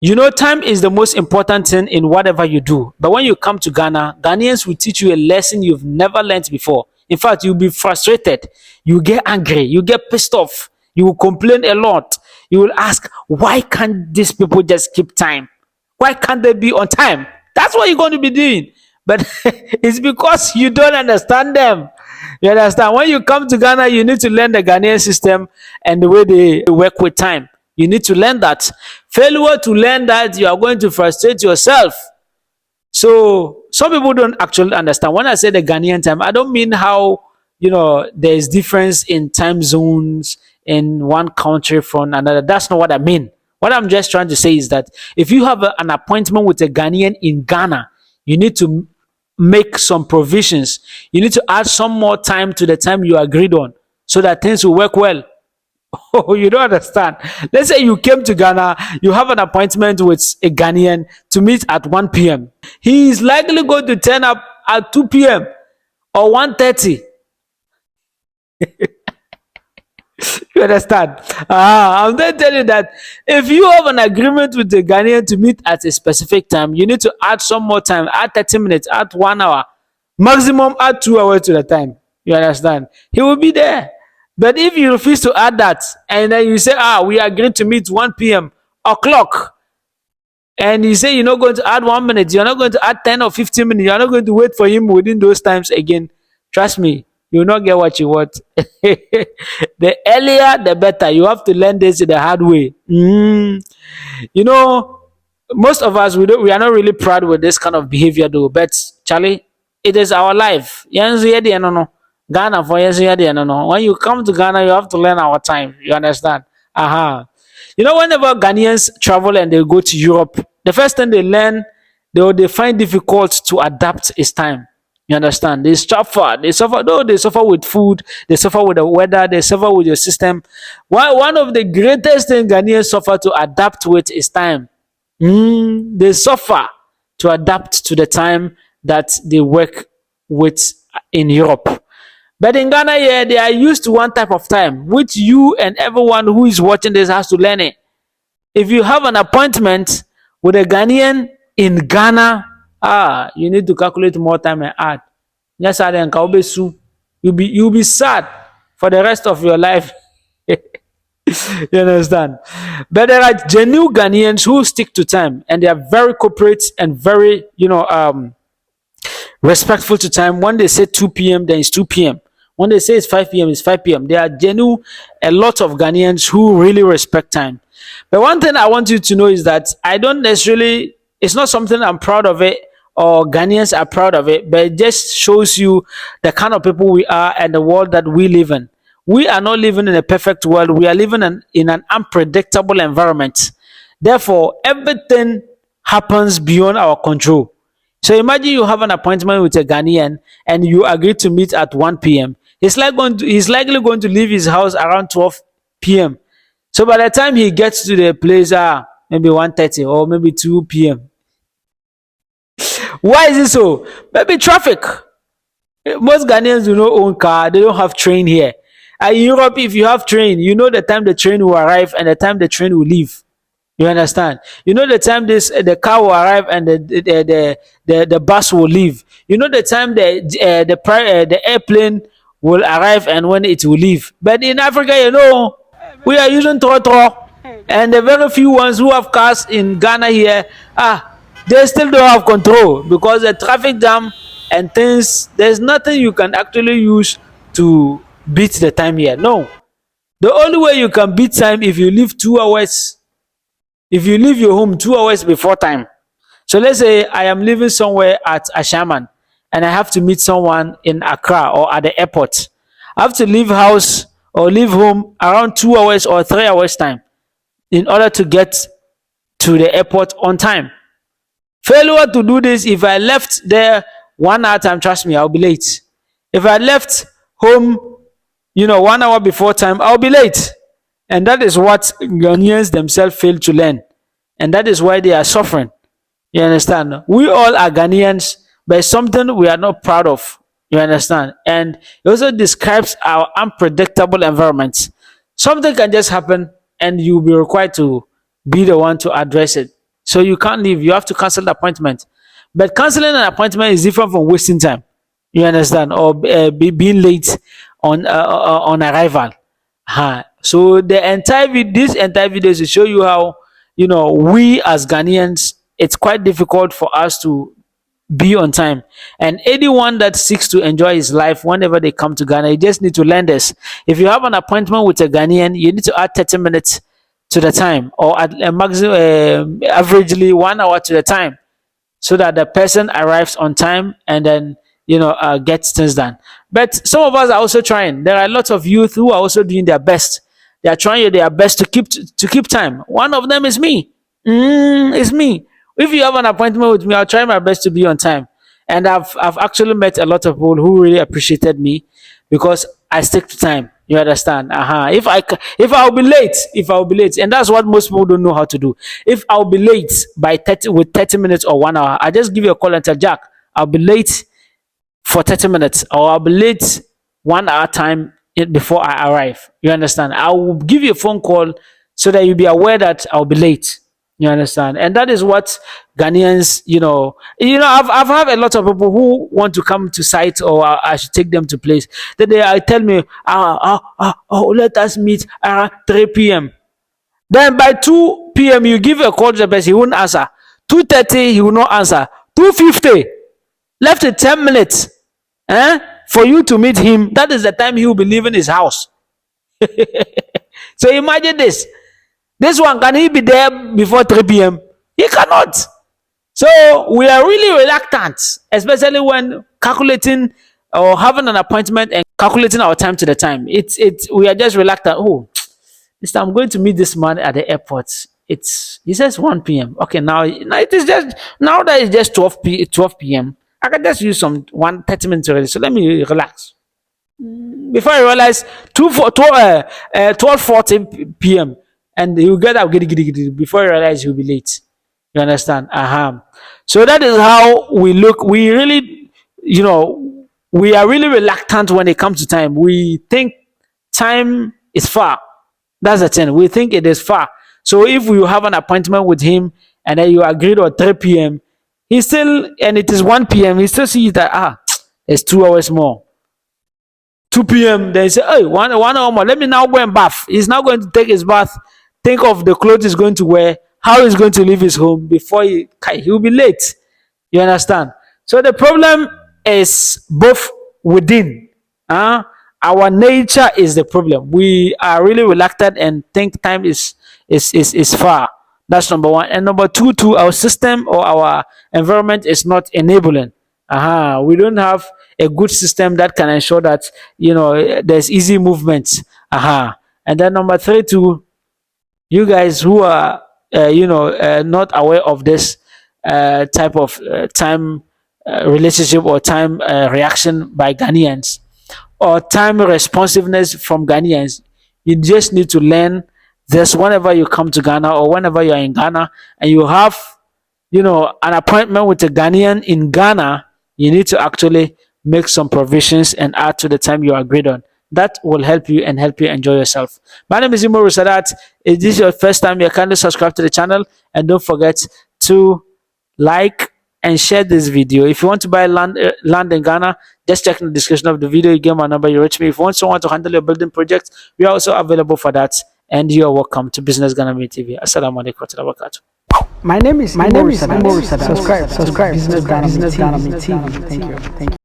You know, time is the most important thing in whatever you do. But when you come to Ghana, Ghanaians will teach you a lesson you've never learned before. In fact, you'll be frustrated. You get angry. You get pissed off. You will complain a lot. You will ask, why can't these people just keep time? Why can't they be on time? That's what you're going to be doing. But it's because you don't understand them. You understand? When you come to Ghana, you need to learn the Ghanaian system and the way they work with time. You need to learn that. Failure to learn that, you are going to frustrate yourself. So some people don't actually understand. When I say the Ghanaian time, I don't mean how, there's difference in time zones in one country from another. That's not what I mean. What I'm just trying to say is that if you have an appointment with a Ghanaian in Ghana, you need to make some provisions. You need to add some more time to the time you agreed on so that things will work well. Oh, you don't understand. Let's say you came to Ghana, you have an appointment with a Ghanaian to meet at 1 p.m. He is likely going to turn up at 2 p.m. or 1:30. You understand? I'm then telling you that if you have an agreement with the Ghanaian to meet at a specific time, you need to add some more time, add 30 minutes, add 1 hour, maximum add 2 hours to the time. You understand? He will be there. But if you refuse to add that, and then you say, we agreed to meet 1 p.m. o'clock, and you say you're not going to add 1 minute, you're not going to add 10 or 15 minutes, you're not going to wait for him within those times again, trust me, you will not get what you want. The earlier, the better. You have to learn this the hard way. Most of us, we are not really proud with this kind of behavior though, but Charlie, it is our life. Ghana for when you come to Ghana, you have to learn our time. You understand? Whenever Ghanaians travel and they go to Europe, the first thing they learn, they find difficult to adapt is time. You understand? They suffer. They suffer with food, they suffer with the weather, they suffer with your system. One of the greatest things Ghanaians suffer to adapt with is time. They suffer to adapt to the time that they work with in Europe. But in Ghana, yeah, they are used to one type of time, which you and everyone who is watching this has to learn it. If you have an appointment with a Ghanaian in Ghana, you need to calculate more time and add. Yes, you'll be sad for the rest of your life. You understand? But there are genuine Ghanaians who stick to time and they are very corporate and very, respectful to time. When they say 2 p.m., then it's 2 p.m. When they say it's 5 p.m., it's 5 p.m. There are genuine, a lot of Ghanaians who really respect time. But one thing I want you to know is that it's not something I'm proud of it or Ghanaians are proud of it, but it just shows you the kind of people we are and the world that we live in. We are not living in a perfect world. We are living in an unpredictable environment. Therefore, everything happens beyond our control. So imagine you have an appointment with a Ghanaian and you agree to meet at 1 p.m. He's likely going to leave his house around 12 p.m. So by the time he gets to the place, maybe 1:30 or maybe 2 p.m. Why is it so? Maybe traffic. Most Ghanaians do not own car. They don't have train here. In Europe, if you have train, you know the time the train will arrive and the time the train will leave. You understand? You know the time the car will arrive and the bus will leave. You know the time the airplane will arrive and when it will leave. But in Africa, we are using trotro, and the very few ones who have cars in Ghana here, they still don't have control because the traffic jam and things. There's nothing you can actually use to beat the time here. No, the only way you can beat time if you leave 2 hours. If you leave your home 2 hours before time. So let's say I am living somewhere at Ashaiman and I have to meet someone in Accra or at the airport. I have to leave house or leave home around 2 hours or 3 hours time in order to get to the airport on time. Failure to do this, if I left there 1 hour time, trust me, I'll be late. If I left home, 1 hour before time, I'll be late. And that is what Ghanaians themselves fail to learn. And that is why they are suffering. You understand? We all are Ghanaians, but it's something we are not proud of. You understand? And it also describes our unpredictable environment. Something can just happen and you'll be required to be the one to address it. So you can't leave. You have to cancel the appointment. But canceling an appointment is different from wasting time. You understand? Or being late on arrival. So this entire video is to show you how, we as Ghanaians, it's quite difficult for us to be on time. And anyone that seeks to enjoy his life whenever they come to Ghana, you just need to learn this. If you have an appointment with a Ghanaian, you need to add 30 minutes to the time, or at a maximum, averagely 1 hour to the time, so that the person arrives on time and then gets things done. But some of us are also trying. There are lots of youth who are also doing their best. They are trying their best to keep time. One of them is me. It's me. If you have an appointment with me, I'll try my best to be on time. And I've actually met a lot of people who really appreciated me because I stick to time. You understand? If I'll be late, and that's what most people don't know how to do. If I'll be late by 30 minutes or 1 hour, I just give you a call and tell Jack, I'll be late for 30 minutes, or I'll be late 1 hour time before I arrive. You understand? I will give you a phone call so that you'll be aware that I'll be late. You understand? And that is what Ghanaians, I've had a lot of people who want to come to site, or I should take them to place. Then they tell me, let us meet at 3 p.m. Then by 2 p.m. you give a call to the person, he won't answer. 2:30 he will not answer. 2:50 left it 10 minutes. For you to meet him, that is the time he will be leaving his house. So imagine this. This one, can he be there before 3 p.m.? He cannot. So we are really reluctant, especially when calculating or having an appointment and calculating our time to the time. We are just reluctant. Oh, Mister, I'm going to meet this man at the airport. He says 1 p.m. Okay, now it is just now that it's just 12 p.m. I can just use some 30 minutes already. So let me relax. Before I realize 12:40 p.m. and he will get up before you realize he'll be late. You understand? So that is how we look. We really, we are really reluctant when it comes to time. We think time is far. That's the thing. We think it is far. So if you have an appointment with him and then you agreed on 3 p.m., and it is 1 p.m., he still sees that, it's 2 hours more. 2 p.m., they say, hey, one hour more. Let me now go and bath. He's now going to take his bath. Think of the clothes he's going to wear, how he's going to leave his home before he'll be late. You understand? So the problem is both within. Our nature is the problem. We are really reluctant and think time is far. That's number one. And number two, our system or our environment is not enabling. We don't have a good system that can ensure that there's easy movement. And then number three, you guys who are not aware of this type of time relationship or time reaction by Ghanaians, or time responsiveness from Ghanaians, you just need to learn this whenever you come to Ghana, or whenever you're in Ghana and you have an appointment with a Ghanaian in Ghana, you need to actually make some provisions and add to the time you agreed on. That will help you and help you enjoy yourself. My name is Imoru Sadat. If this is your first time, you kindly subscribe to the channel and don't forget to like and share this video. If you want to buy land in Ghana, just check in the description of the video. You get my number, you reach me. If you want someone to handle your building project, we are also available for that. And you are welcome to Business Ghana TV. Assalamu alaikum wa rahmatullahi. My name is Imoru Sadat. Subscribe. Business Ghana TV. Thank you.